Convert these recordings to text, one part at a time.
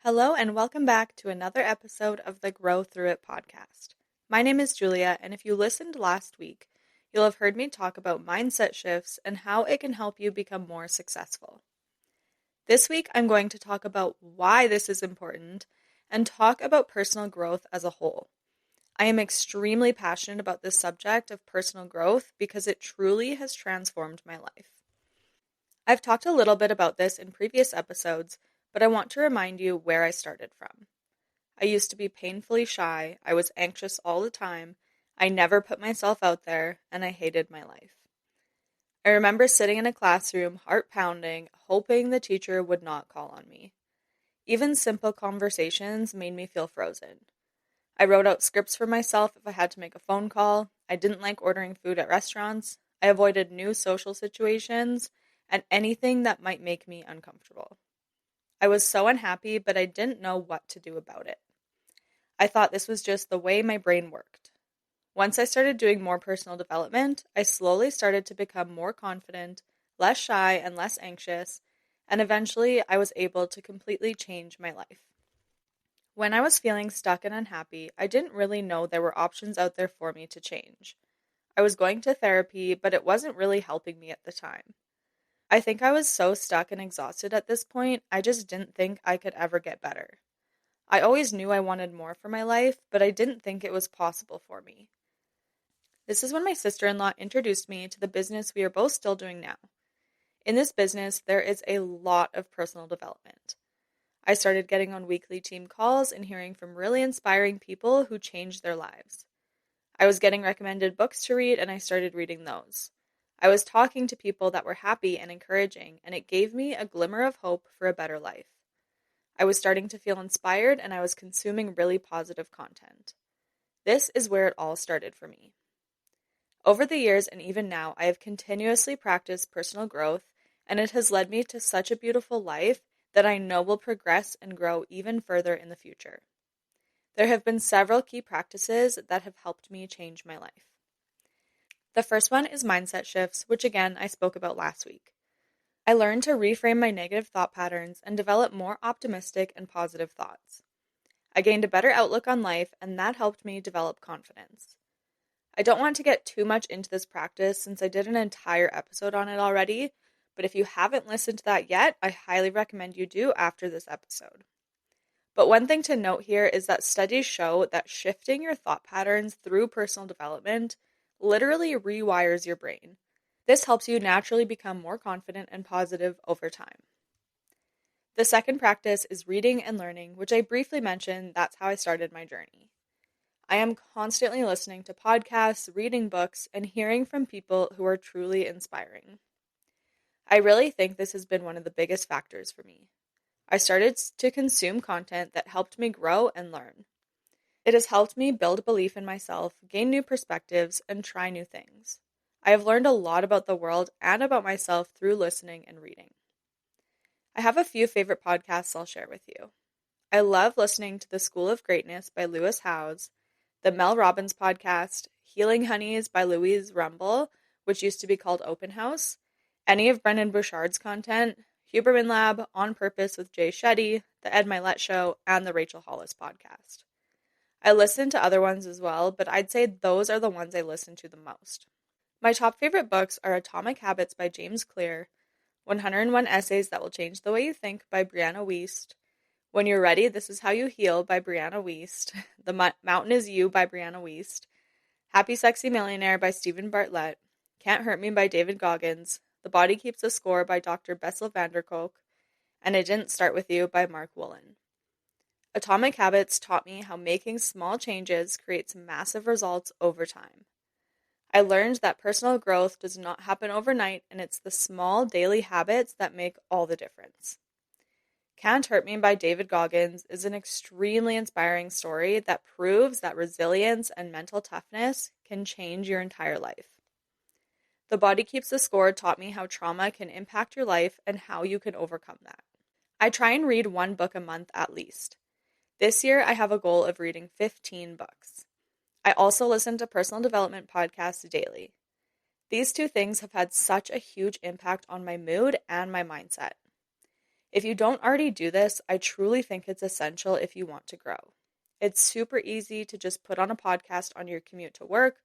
Hello, and welcome back to another episode of the Grow Through It podcast. My name is Julia, and if you listened last week, you'll have heard me talk about mindset shifts and how it can help you become more successful. This week, I'm going to talk about why this is important and talk about personal growth as a whole. I am extremely passionate about this subject of personal growth because it truly has transformed my life. I've talked a little bit about this in previous episodes, but I want to remind you where I started from. I used to be painfully shy, I was anxious all the time, I never put myself out there, and I hated my life. I remember sitting in a classroom, heart pounding, hoping the teacher would not call on me. Even simple conversations made me feel frozen. I wrote out scripts for myself if I had to make a phone call. I didn't like ordering food at restaurants. I avoided new social situations and anything that might make me uncomfortable. I was so unhappy, but I didn't know what to do about it. I thought this was just the way my brain worked. Once I started doing more personal development, I slowly started to become more confident, less shy, and less anxious, and eventually I was able to completely change my life. When I was feeling stuck and unhappy, I didn't really know there were options out there for me to change. I was going to therapy, but it wasn't really helping me at the time. I think I was so stuck and exhausted at this point, I just didn't think I could ever get better. I always knew I wanted more for my life, but I didn't think it was possible for me. This is when my sister-in-law introduced me to the business we are both still doing now. In this business, there is a lot of personal development. I started getting on weekly team calls and hearing from really inspiring people who changed their lives. I was getting recommended books to read, and I started reading those. I was talking to people that were happy and encouraging, and it gave me a glimmer of hope for a better life. I was starting to feel inspired, and I was consuming really positive content. This is where it all started for me. Over the years and even now, I have continuously practiced personal growth, and it has led me to such a beautiful life that I know will progress and grow even further in the future. There have been several key practices that have helped me change my life. The first one is mindset shifts, which again I spoke about last week. I learned to reframe my negative thought patterns and develop more optimistic and positive thoughts. I gained a better outlook on life, and that helped me develop confidence. I don't want to get too much into this practice since I did an entire episode on it already, but if you haven't listened to that yet, I highly recommend you do after this episode. But one thing to note here is that studies show that shifting your thought patterns through personal development literally rewires your brain. This helps you naturally become more confident and positive over time. The second practice is reading and learning, which I briefly mentioned. That's how I started my journey. I am constantly listening to podcasts, reading books, and hearing from people who are truly inspiring. I really think this has been one of the biggest factors for me. I started to consume content that helped me grow and learn. It has helped me build belief in myself, gain new perspectives, and try new things. I have learned a lot about the world and about myself through listening and reading. I have a few favorite podcasts I'll share with you. I love listening to The School of Greatness by Lewis Howes, the Mel Robbins podcast, Healing Honeys by Louise Rumble, which used to be called Open House, any of Brendan Burchard's content, Huberman Lab, On Purpose with Jay Shetty, The Ed Milet Show, and the Rachel Hollis podcast. I listen to other ones as well, but I'd say those are the ones I listen to the most. My top favorite books are Atomic Habits by James Clear, 101 Essays That Will Change the Way You Think by Brianna Wiest, When You're Ready, This Is How You Heal by Brianna Wiest, The Mountain Is You by Brianna Wiest, Happy Sexy Millionaire by Stephen Bartlett, Can't Hurt Me by David Goggins, The Body Keeps the Score by Dr. Bessel van der Kolk, and It Didn't Start With You by Mark Woolen. Atomic Habits taught me how making small changes creates massive results over time. I learned that personal growth does not happen overnight, and it's the small daily habits that make all the difference. Can't Hurt Me by David Goggins is an extremely inspiring story that proves that resilience and mental toughness can change your entire life. The Body Keeps the Score taught me how trauma can impact your life and how you can overcome that. I try and read one book a month at least. This year, I have a goal of reading 15 books. I also listen to personal development podcasts daily. These two things have had such a huge impact on my mood and my mindset. If you don't already do this, I truly think it's essential if you want to grow. It's super easy to just put on a podcast on your commute to work,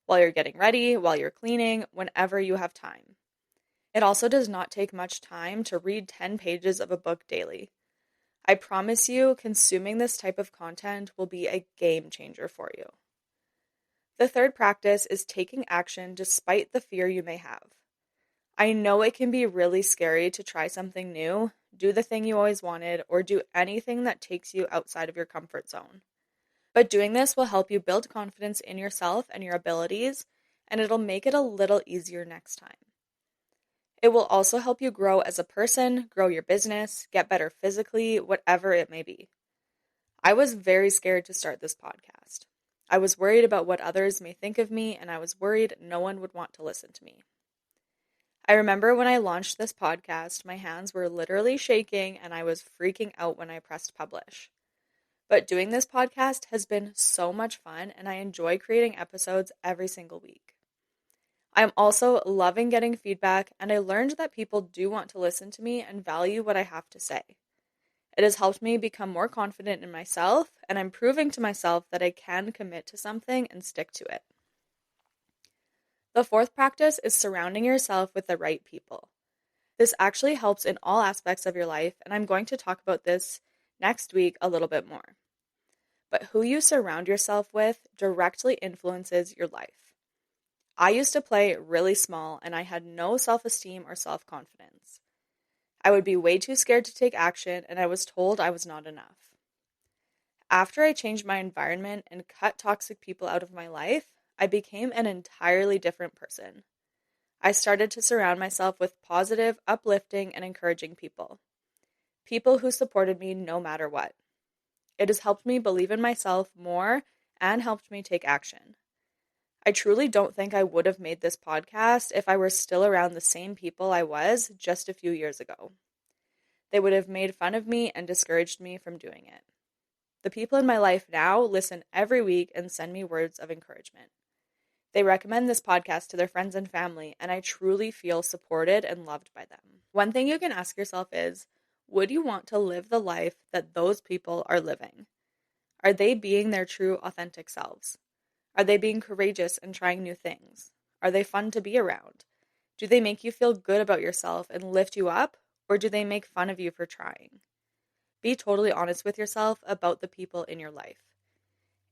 while you're getting ready, while you're cleaning, whenever you have time. It also does not take much time to read 10 pages of a book daily. I promise you, consuming this type of content will be a game changer for you. The third practice is taking action despite the fear you may have. I know it can be really scary to try something new, do the thing you always wanted, or do anything that takes you outside of your comfort zone. But doing this will help you build confidence in yourself and your abilities, and it'll make it a little easier next time. It will also help you grow as a person, grow your business, get better physically, whatever it may be. I was very scared to start this podcast. I was worried about what others may think of me, and I was worried no one would want to listen to me. I remember when I launched this podcast, my hands were literally shaking and I was freaking out when I pressed publish. But doing this podcast has been so much fun, and I enjoy creating episodes every single week. I'm also loving getting feedback, and I learned that people do want to listen to me and value what I have to say. It has helped me become more confident in myself, and I'm proving to myself that I can commit to something and stick to it. The fourth practice is surrounding yourself with the right people. This actually helps in all aspects of your life, and I'm going to talk about this next week a little bit more. But who you surround yourself with directly influences your life. I used to play really small, and I had no self-esteem or self-confidence. I would be way too scared to take action, and I was told I was not enough. After I changed my environment and cut toxic people out of my life, I became an entirely different person. I started to surround myself with positive, uplifting, and encouraging people. People who supported me no matter what. It has helped me believe in myself more and helped me take action. I truly don't think I would have made this podcast if I were still around the same people I was just a few years ago. They would have made fun of me and discouraged me from doing it. The people in my life now listen every week and send me words of encouragement. They recommend this podcast to their friends and family, and I truly feel supported and loved by them. One thing you can ask yourself is, would you want to live the life that those people are living? Are they being their true, authentic selves? Are they being courageous and trying new things? Are they fun to be around? Do they make you feel good about yourself and lift you up, or do they make fun of you for trying? Be totally honest with yourself about the people in your life.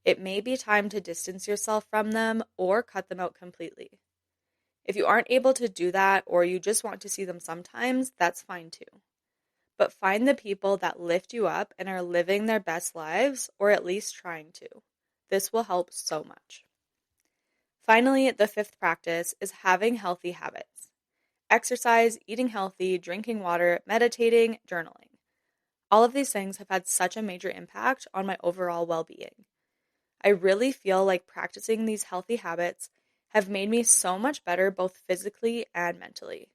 It may be time to distance yourself from them or cut them out completely. If you aren't able to do that, or you just want to see them sometimes, that's fine too. But find the people that lift you up and are living their best lives, or at least trying to. This will help so much. Finally, the fifth practice is having healthy habits. Exercise, eating healthy, drinking water, meditating, journaling. All of these things have had such a major impact on my overall well-being. I really feel like practicing these healthy habits have made me so much better both physically and mentally.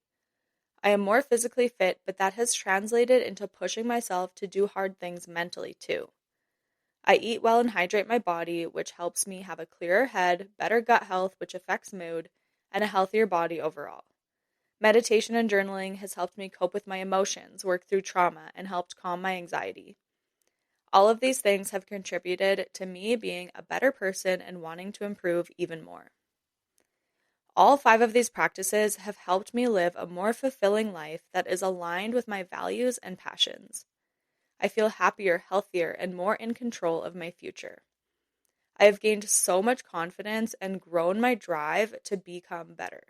I am more physically fit, but that has translated into pushing myself to do hard things mentally too. I eat well and hydrate my body, which helps me have a clearer head, better gut health, which affects mood, and a healthier body overall. Meditation and journaling has helped me cope with my emotions, work through trauma, and helped calm my anxiety. All of these things have contributed to me being a better person and wanting to improve even more. All 5 of these practices have helped me live a more fulfilling life that is aligned with my values and passions. I feel happier, healthier, and more in control of my future. I have gained so much confidence and grown my drive to become better.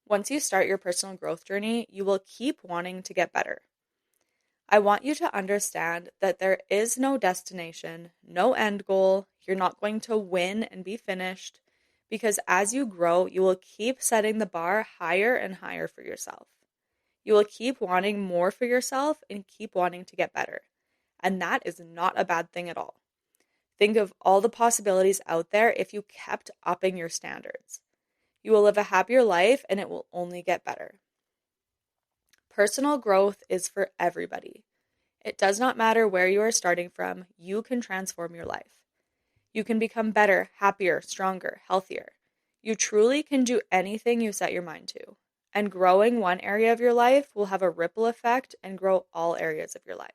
Once you start your personal growth journey, you will keep wanting to get better. I want you to understand that there is no destination, no end goal. You're not going to win and be finished, because as you grow, you will keep setting the bar higher and higher for yourself. You will keep wanting more for yourself and keep wanting to get better. And that is not a bad thing at all. Think of all the possibilities out there if you kept upping your standards. You will live a happier life and it will only get better. Personal growth is for everybody. It does not matter where you are starting from, you can transform your life. You can become better, happier, stronger, healthier. You truly can do anything you set your mind to. And growing one area of your life will have a ripple effect and grow all areas of your life.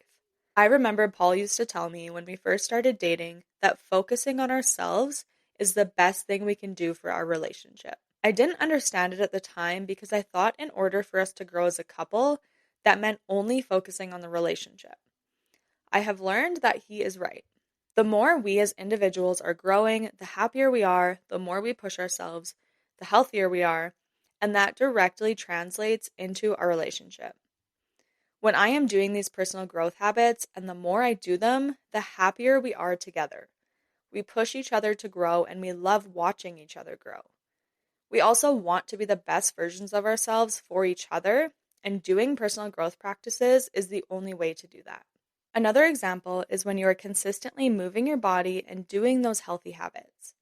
I remember Paul used to tell me when we first started dating that focusing on ourselves is the best thing we can do for our relationship. I didn't understand it at the time because I thought in order for us to grow as a couple, that meant only focusing on the relationship. I have learned that he is right. The more we as individuals are growing, the happier we are, the more we push ourselves, the healthier we are, and that directly translates into our relationship. When I am doing these personal growth habits, and the more I do them, the happier we are together. We push each other to grow, and we love watching each other grow. We also want to be the best versions of ourselves for each other, and doing personal growth practices is the only way to do that. Another example is when you are consistently moving your body and doing those healthy habits.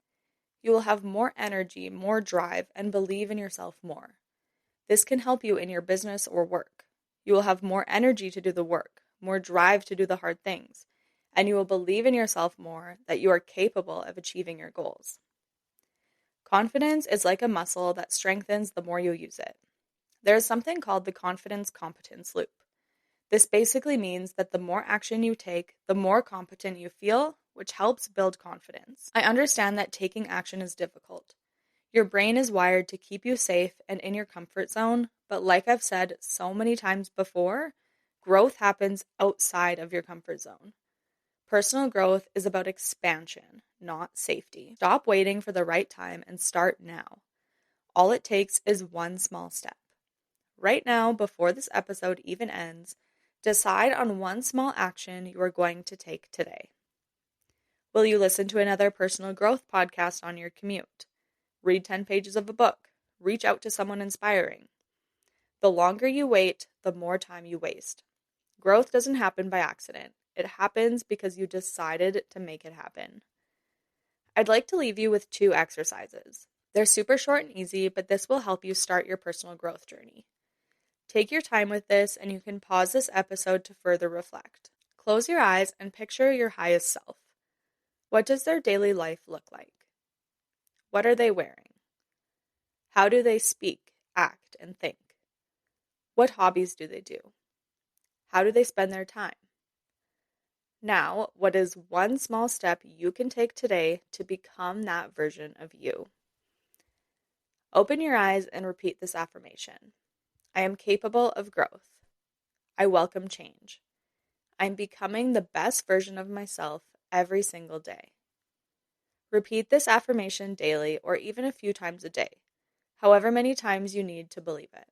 You will have more energy, more drive, and believe in yourself more. This can help you in your business or work. You will have more energy to do the work, more drive to do the hard things, and you will believe in yourself more that you are capable of achieving your goals. Confidence is like a muscle that strengthens the more you use it. There is something called the confidence-competence loop. This basically means that the more action you take, the more competent you feel, which helps build confidence. I understand that taking action is difficult. Your brain is wired to keep you safe and in your comfort zone, but like I've said so many times before, growth happens outside of your comfort zone. Personal growth is about expansion, not safety. Stop waiting for the right time and start now. All it takes is one small step. Right now, before this episode even ends, decide on one small action you are going to take today. Will you listen to another personal growth podcast on your commute? Read 10 pages of a book. Reach out to someone inspiring. The longer you wait, the more time you waste. Growth doesn't happen by accident. It happens because you decided to make it happen. I'd like to leave you with 2 exercises. They're super short and easy, but this will help you start your personal growth journey. Take your time with this, and you can pause this episode to further reflect. Close your eyes and picture your highest self. What does their daily life look like? What are they wearing? How do they speak, act, and think? What hobbies do they do? How do they spend their time? Now, what is one small step you can take today to become that version of you? Open your eyes and repeat this affirmation. I am capable of growth. I welcome change. I'm becoming the best version of myself every single day. Repeat this affirmation daily or even a few times a day, however many times you need to believe it.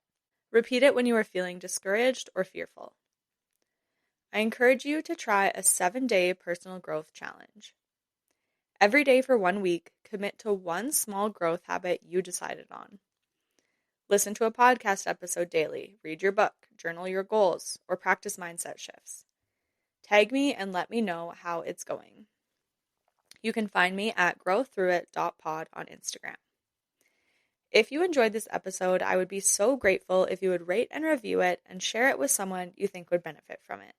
Repeat it when you are feeling discouraged or fearful. I encourage you to try a 7-day personal growth challenge. Every day for 1 week, commit to one small growth habit you decided on. Listen to a podcast episode daily, read your book, journal your goals, or practice mindset shifts. Tag me and let me know how it's going. You can find me at growthroughit.pod on Instagram. If you enjoyed this episode, I would be so grateful if you would rate and review it and share it with someone you think would benefit from it.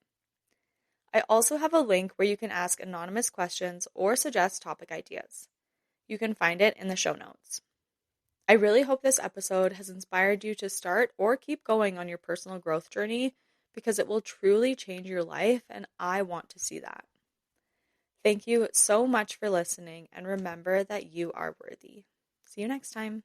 I also have a link where you can ask anonymous questions or suggest topic ideas. You can find it in the show notes. I really hope this episode has inspired you to start or keep going on your personal growth journey because it will truly change your life, and I want to see that. Thank you so much for listening, and remember that you are worthy. See you next time.